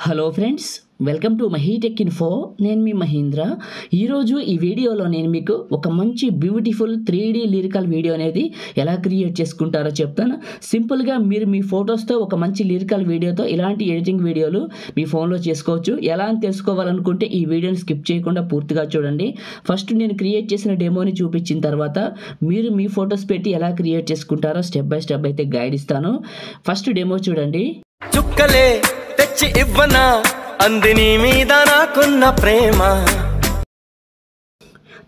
Hello friends, welcome to MahiTech info. నేను మీ మహేంద్ర. ఈరోజు ఈ వీడియోలో నేను మీకు ఒక మంచి బ్యూటిఫుల్ 3D లిరికల్ వీడియో అనేది ఎలా క్రియేట్ చేసుకుంటారో చెప్తాను. సింపుల్గా మీరు మీ ఫొటోస్తో ఒక మంచి లిరికల్ వీడియోతో ఇలాంటి ఎడిటింగ్ వీడియోలు మీ ఫోన్లో చేసుకోవచ్చు. ఎలా అని తెలుసుకోవాలనుకుంటే ఈ వీడియోని స్కిప్ చేయకుండా పూర్తిగా చూడండి. ఫస్ట్ నేను క్రియేట్ చేసిన డెమోని చూపించిన తర్వాత మీరు మీ ఫొటోస్ పెట్టి ఎలా క్రియేట్ చేసుకుంటారో స్టెప్ బై స్టెప్ అయితే గైడ్ ఇస్తాను. ఫస్ట్ డెమో చూడండి. చుక్కలే తెచ్చి ఇవ్వనా అందిని మీద నాకున్న ప్రేమ.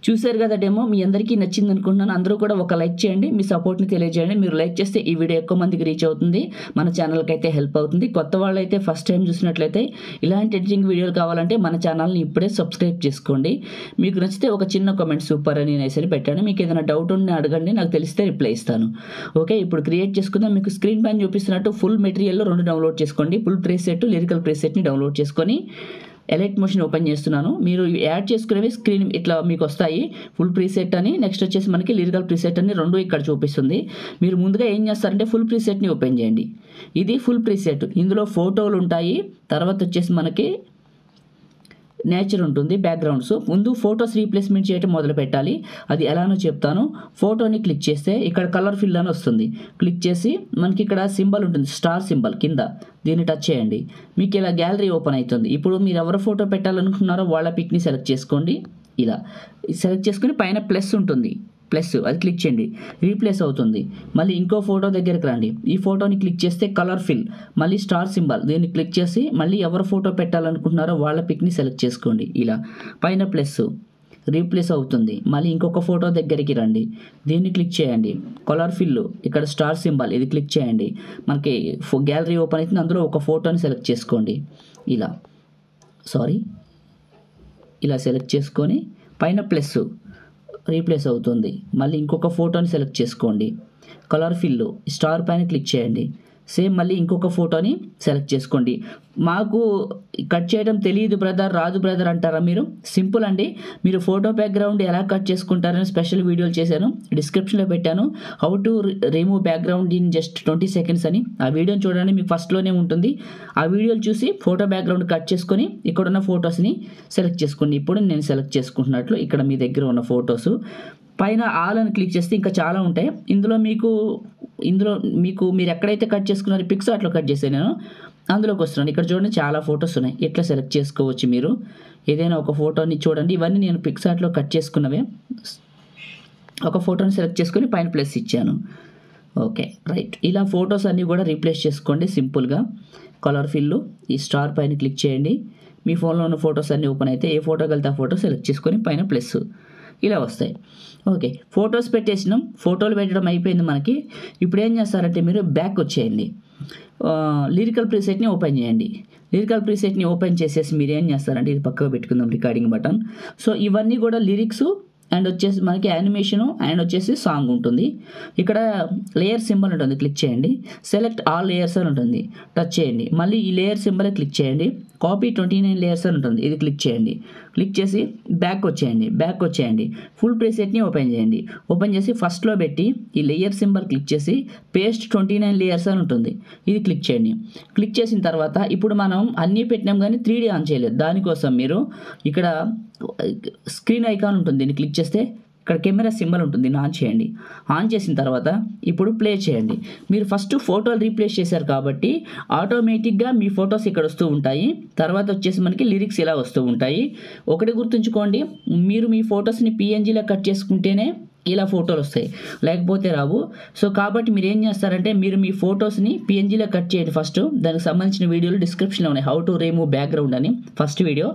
చూశారు కదా డెమో, మీ అందరికీ నచ్చింది అనుకుంటున్నాను. అందరూ కూడా ఒక లైక్ చేయండి, మీ సపోర్ట్ని తెలియజేయండి. మీరు లైక్ చేస్తే ఈ వీడియో ఎక్కువ మందికి రీచ్ అవుతుంది, మన ఛానల్కి అయితే హెల్ప్ అవుతుంది. కొత్త వాళ్ళు అయితే ఫస్ట్ టైం చూసినట్లయితే ఇలాంటి ఎడిటింగ్ వీడియోలు కావాలంటే మన ఛానల్ని ఇప్పుడే సబ్స్క్రైబ్ చేసుకోండి. మీకు నచ్చితే ఒక చిన్న కామెంట్ సూపర్ అని నేను పెట్టాను. మీకు ఏదైనా డౌట్ ఉంటే అడగండి, నాకు తెలిస్తే రిప్లై ఇస్తాను. ఓకే, ఇప్పుడు క్రియేట్ చేసుకుందాం. మీకు స్క్రీన్ పైన చూపిస్తున్నట్టు ఫుల్ మెటీరియల్లో 2 డౌన్లోడ్ చేసుకోండి. ఫుల్ ప్రీసెట్, లిరికల్ ప్రీసెట్ని డౌన్లోడ్ చేసుకొని ఎలైట్ మోషన్ ఓపెన్ చేస్తున్నాను. మీరు యాడ్ చేసుకునేవి స్క్రీన్ ఇట్లా మీకు వస్తాయి. ఫుల్ ప్రీసెట్ అని, నెక్స్ట్ వచ్చేసి మనకి లిరికల్ ప్రీసెట్ అని 2 ఇక్కడ చూపిస్తుంది. మీరు ముందుగా ఏం చేస్తారంటే ఫుల్ ప్రీసెట్ని ఓపెన్ చేయండి. ఇది ఫుల్ ప్రీసెట్. ఇందులో ఫోటోలు ఉంటాయి, తర్వాత వచ్చేసి మనకి నేచర్ ఉంటుంది, బ్యాక్గ్రౌండ్స్. ముందు ఫొటోస్ రీప్లేస్మెంట్ చేయడం మొదలు పెట్టాలి. అది ఎలానో చెప్తాను. ఫోటోని క్లిక్ చేస్తే ఇక్కడ కలర్ ఫిల్ అని వస్తుంది. క్లిక్ చేసి మనకి ఇక్కడ సింబల్ ఉంటుంది, స్టార్ సింబల్ కింద, దీన్ని టచ్ చేయండి. మీకు ఇలా గ్యాలరీ ఓపెన్ అవుతుంది. ఇప్పుడు మీరు ఎవరు ఫోటో పెట్టాలనుకుంటున్నారో వాళ్ళ పిక్ని సెలెక్ట్ చేసుకోండి. ఇలా సెలెక్ట్ చేసుకుని పైన ప్లస్ ఉంటుంది, ప్లస్ అది క్లిక్ చేయండి, రీప్లేస్ అవుతుంది. మళ్ళీ ఇంకో ఫోటో దగ్గరికి రండి. ఈ ఫోటోని క్లిక్ చేస్తే కలర్ ఫిల్, మళ్ళీ స్టార్ సింబల్, దీన్ని క్లిక్ చేసి మళ్ళీ ఎవరు ఫోటో పెట్టాలనుకుంటున్నారో వాళ్ళ పిక్ని సెలెక్ట్ చేసుకోండి. ఇలా పైన ప్లస్ రీప్లేస్ అవుతుంది. మళ్ళీ ఇంకొక ఫోటో దగ్గరికి రండి, దీన్ని క్లిక్ చేయండి, కలర్ ఫిల్, ఇక్కడ స్టార్ సింబల్, ఇది క్లిక్ చేయండి. మనకి గ్యాలరీ ఓపెన్ అవుతుంది. అందులో ఒక ఫోటోని సెలెక్ట్ చేసుకోండి. ఇలా సెలెక్ట్ చేసుకొని పైన ప్లస్ రీప్లేస్ అవుతుంది. మళ్ళీ ఇంకొక ఫోటోని సెలెక్ట్ చేసుకోండి, కలర్ ఫిల్, స్టార్ పైన క్లిక్ చేయండి. సేమ్ మళ్ళీ ఇంకొక ఫోటోని సెలెక్ట్ చేసుకోండి. మాకు కట్ చేయడం తెలియదు బ్రదర్, రాదు బ్రదర్ అంటారా మీరు? సింపుల్ అండి. మీరు ఫోటో బ్యాక్గ్రౌండ్ ఎలా కట్ చేసుకుంటారని స్పెషల్ వీడియోలు చేశాను, డిస్క్రిప్షన్లో పెట్టాను. How to remove background in just 20 seconds అని. ఆ వీడియోని చూడండి, మీకు ఫస్ట్లోనే ఉంటుంది. ఆ వీడియోలు చూసి ఫోటో బ్యాక్గ్రౌండ్ కట్ చేసుకొని ఇక్కడున్న ఫొటోస్ని సెలెక్ట్ చేసుకోండి. ఇప్పుడు నేను సెలెక్ట్ చేసుకుంటున్నట్లు ఇక్కడ మీ దగ్గర ఉన్న ఫొటోస్ పైన ఆల్ అని క్లిక్ చేస్తే ఇంకా చాలా ఉంటాయి. ఇందులో మీకు మీరు ఎక్కడైతే కట్ చేసుకున్నారో పిక్సార్ట్లో కట్ చేశాను నేను, అందులోకి వస్తున్నాను. ఇక్కడ చూడండి చాలా ఫొటోస్ ఉన్నాయి. ఇట్లా సెలెక్ట్ చేసుకోవచ్చు మీరు. ఏదైనా ఒక ఫోటోని చూడండి. ఇవన్నీ నేను పిక్సార్ట్లో కట్ చేసుకున్నవే. ఒక ఫోటోని సెలెక్ట్ చేసుకొని పైన ప్లస్ ఇచ్చాను. Okay, right. ఇలా ఫొటోస్ అన్నీ కూడా రీప్లేస్ చేసుకోండి సింపుల్గా. కలర్ ఫిల్, ఈ స్టార్ పైన క్లిక్ చేయండి. మీ ఫోన్లో ఉన్న ఫొటోస్ అన్నీ ఓపెన్ అయితే ఏ ఫోటో కలితే ఆ ఫోటో సెలెక్ట్ చేసుకొని పైన ప్లస్ ఇలా వస్తాయి. ఓకే, ఫొటోస్ పెట్టేసినాం. ఫోటోలు పెట్టడం అయిపోయింది మనకి. ఇప్పుడు ఏం చేస్తారంటే మీరు బ్యాక్ వచ్చేయండి, లిరికల్ ప్రీసెట్ని ఓపెన్ చేయండి. లిరికల్ ప్రీసెట్ని ఓపెన్ చేసేసి మీరు ఏం చేస్తారంటే ఇది పక్కకు పెట్టుకుందాం, రికార్డింగ్ బటన్. సో ఇవన్నీ కూడా లిరిక్స్ అండ్ వచ్చేసి మనకి యానిమేషను అండ్ వచ్చేసి సాంగ్ ఉంటుంది. ఇక్కడ లేయర్ సింబల్ ఉంటుంది, క్లిక్ చేయండి. సెలెక్ట్ ఆల్ లేయర్స్ అని ఉంటుంది, టచ్ చేయండి. మళ్ళీ ఈ లేయర్ సింబల్ క్లిక్ చేయండి. కాపీ 29 లేయర్స్ అని ఉంటుంది, ఇది క్లిక్ చేయండి. క్లిక్ చేసి బ్యాక్ వచ్చేయండి. ఫుల్ ప్రీసెట్ని ఓపెన్ చేయండి. ఓపెన్ చేసి ఫస్ట్లో పెట్టి ఈ లేయర్ సింబల్ క్లిక్ చేసి పేస్ట్ 29 లేయర్స్ అని ఉంటుంది, ఇది క్లిక్ చేయండి. క్లిక్ చేసిన తర్వాత ఇప్పుడు మనం అన్నీ పెట్టినాం కానీ 3D ఆన్ చేయలేదు. దానికోసం మీరు ఇక్కడ స్క్రీన్ ఐకాన్ ఉంటుంది, దీన్ని క్లిక్ చేస్తే ఇక్కడ కెమెరా సింబల్ ఉంటుంది, దీన్ని ఆన్ చేయండి. ఆన్ చేసిన తర్వాత ఇప్పుడు ప్లే చేయండి. మీరు ఫస్ట్ ఫోటోలు రీప్లేస్ చేశారు కాబట్టి ఆటోమేటిక్గా మీ ఫొటోస్ ఇక్కడ వస్తూ ఉంటాయి. తర్వాత వచ్చేసి మనకి లిరిక్స్ ఇలా వస్తూ ఉంటాయి. ఒకటి గుర్తుంచుకోండి, మీరు మీ ఫొటోస్ని PNGలో కట్ చేసుకుంటేనే ఇలా ఫోటోలు వస్తాయి, లేకపోతే రావు. సో కాబట్టి మీరు ఏం చేస్తారంటే మీరు మీ ఫొటోస్ని PNGలో కట్ చేయండి ఫస్ట్. దానికి సంబంధించిన వీడియోలు డిస్క్రిప్షన్లో ఉన్నాయి, హౌ టు రిమూవ్ బ్యాక్గ్రౌండ్ అని ఫస్ట్ వీడియో.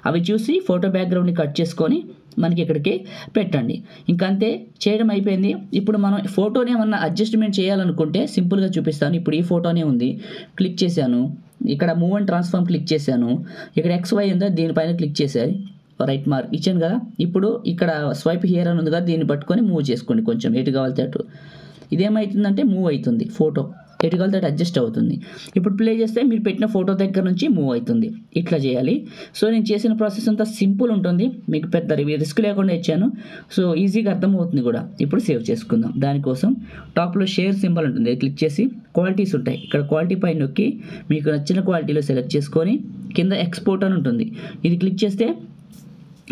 అవి చూసి ఫోటో బ్యాక్గ్రౌండ్ని కట్ చేసుకొని మనకి ఇక్కడికి పెట్టండి. ఇంకంతే, చేయడం అయిపోయింది. ఇప్పుడు మనం ఫోటోని ఏమన్నా అడ్జస్ట్మెంట్ చేయాలనుకుంటే సింపుల్గా చూపిస్తాను. ఇప్పుడు ఈ ఫోటోనే ఉంది, క్లిక్ చేశాను. ఇక్కడ మూవ్ అండ్ ట్రాన్స్ఫార్మ్ క్లిక్ చేశాను. ఇక్కడ XY ఉందా, దీనిపైన క్లిక్ చేశాను, రైట్ మార్క్ ఇచ్చాను కదా. ఇప్పుడు ఇక్కడ స్వైప్ హియర్ అని ఉంది కదా, దీన్ని పట్టుకొని మూవ్ చేసుకోండి కొంచెం ఎటు కావాలితే అటు. ఇదేమవుతుందంటే మూవ్ అవుతుంది, ఫోటో ఎటు కావాలితే అటు అడ్జస్ట్ అవుతుంది. ఇప్పుడు ప్లే చేస్తే మీరు పెట్టిన ఫోటో దగ్గర నుంచి మూవ్ అవుతుంది. ఇట్లా చేయాలి. సో నేను చేసిన ప్రాసెస్ అంతా సింపుల్ ఉంటుంది, మీకు పెద్ద రిస్క్ లేకుండా ఇచ్చాను. సో ఈజీగా అర్థమవుతుంది కూడా. ఇప్పుడు సేవ్ చేసుకుందాం. దానికోసం టాప్లో షేర్ సింబల్ ఉంటుంది, క్లిక్ చేసి క్వాలిటీస్ ఉంటాయి. ఇక్కడ క్వాలిటీ పైన నొక్కి మీకు నచ్చిన క్వాలిటీలో సెలెక్ట్ చేసుకొని కింద ఎక్స్పోర్ట్ అని ఉంటుంది. ఇది క్లిక్ చేస్తే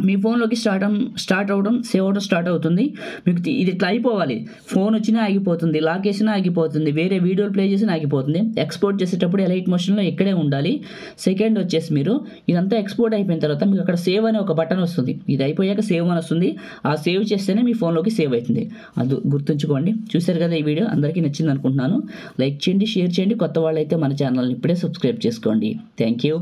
మీ ఫోన్లోకి స్టార్ట్ అవ్వడం సేవ్ అవ్వడం స్టార్ట్ అవుతుంది. మీకు ఇది ఇట్లా అయిపోవాలి. ఫోన్ వచ్చినా ఆగిపోతుంది, లాక్ వేసినా ఆగిపోతుంది, వేరే వీడియోలు ప్లే చేసినా ఆగిపోతుంది. ఎక్స్పోర్ట్ చేసేటప్పుడు ఎలైట్ మోషన్లో ఇక్కడే ఉండాలి. సెకండ్ వచ్చేసి మీరు ఇదంతా ఎక్స్పోర్ట్ అయిపోయిన తర్వాత మీకు అక్కడ సేవ్ అనే ఒక బటన్ వస్తుంది. ఇది అయిపోయాక సేవ్ అని వస్తుంది. ఆ సేవ్ చేస్తేనే మీ ఫోన్లోకి సేవ్ అవుతుంది. అది గుర్తుంచుకోండి. చూశారు కదా ఈ వీడియో, అందరికీ నచ్చింది అనుకుంటున్నాను. లైక్ చేయండి, షేర్ చేయండి. కొత్త వాళ్ళైతే మన ఛానల్ని ఇప్పుడే సబ్స్క్రైబ్ చేసుకోండి. Thank you.